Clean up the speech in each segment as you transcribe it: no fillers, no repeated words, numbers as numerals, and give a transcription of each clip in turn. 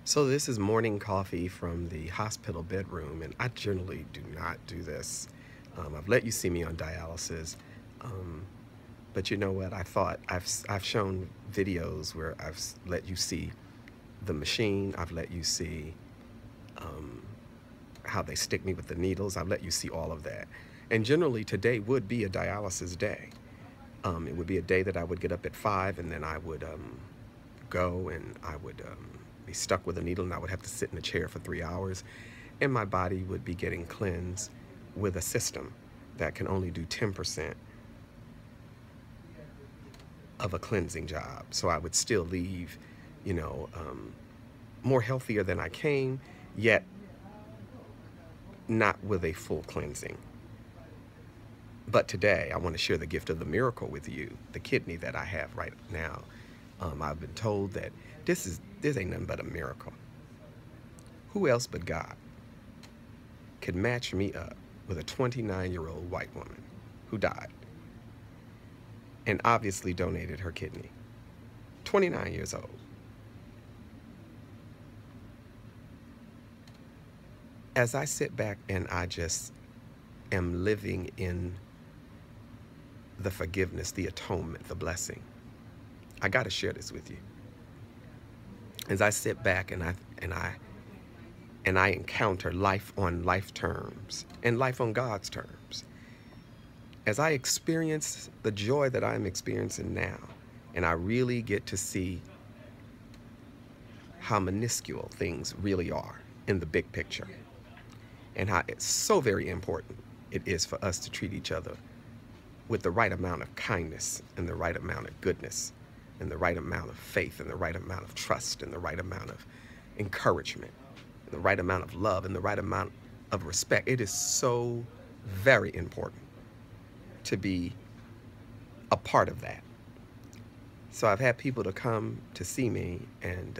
So this is morning coffee from the hospital bedroom, and I generally do not do this. I've let you see me on dialysis, um, but you know what? I thought I've shown videos where let you see the machine. I've let you see um, how they stick me with the needles. I've let you see all of that. And generally, today would be a dialysis day. It would be a day that I would get up at 5, and then I would go and I would be stuck with a needle, and I would have to sit in a chair for 3 hours, and my body would be getting cleansed with a system that can only do 10% of a cleansing job. So I would still leave, you know, more healthier than I came, yet not with a full cleansing. But today, I want to share the gift of the miracle with you, the kidney that I have right now. I've been told that this ain't nothing but a miracle. Who else but God could match me up with a 29-year-old white woman who died and obviously donated her kidney? 29 years old. As I sit back and I just am living in the forgiveness, the atonement, the blessing, I got to share this with you. As I sit back and I encounter life on life terms and life on God's terms, as I experience the joy that I'm experiencing now, and I really get to see how minuscule things really are in the big picture, and how it's so very important it is for us to treat each other with the right amount of kindness and the right amount of goodness and the right amount of faith and the right amount of trust and the right amount of encouragement, the right amount of love and the right amount of respect. It is so very important to be a part of that. So I've had people to come to see me, and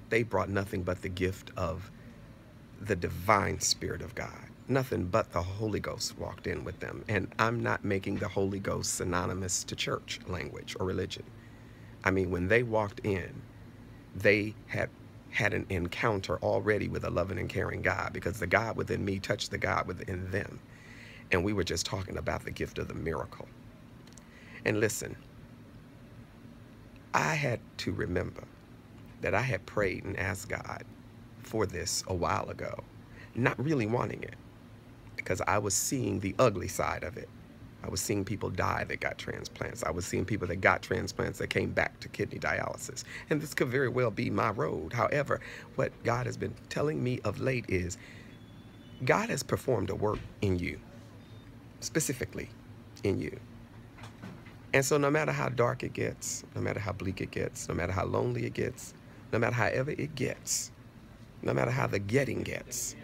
they brought nothing but the gift of the divine Spirit of God. Nothing but the Holy Ghost walked in with them. And I'm not making the Holy Ghost synonymous to church language or religion. I mean, when they walked in, they had an encounter already with a loving and caring God, because the God within me touched the God within them. And we were just talking about the gift of the miracle. And listen, I had to remember that I had prayed and asked God for this a while ago, not really wanting it, because I was seeing the ugly side of it. I was seeing people die that got transplants. I was seeing people that got transplants that came back to kidney dialysis. And this could very well be my road. However, what God has been telling me of late is God has performed a work in you, specifically in you. And so no matter how dark it gets, no matter how bleak it gets, no matter how lonely it gets, no matter however it gets, no matter how the getting gets,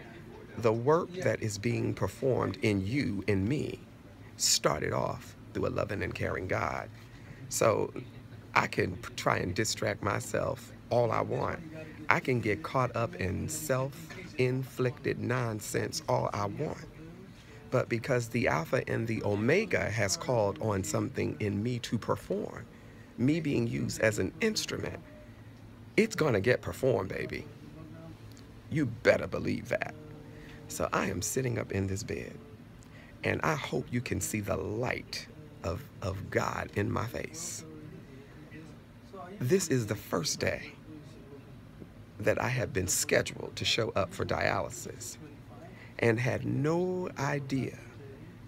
the work that is being performed in you and me started off through a loving and caring God. So I can try and distract myself all I want. I can get caught up in self-inflicted nonsense all I want. But because the Alpha and the Omega has called on something in me to perform, me being used as an instrument, it's gonna get performed, baby. You better believe that. So I am sitting up in this bed, and I hope you can see the light of God in my face. This is the first day that I have been scheduled to show up for dialysis, and had no idea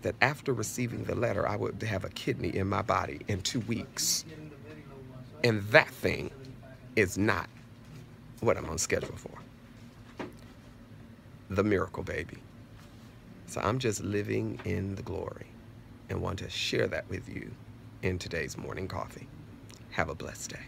that after receiving the letter, I would have a kidney in my body in 2 weeks. And that thing is not what I'm on schedule for. The miracle, baby. So I'm just living in the glory and want to share that with you in today's morning coffee. Have a blessed day.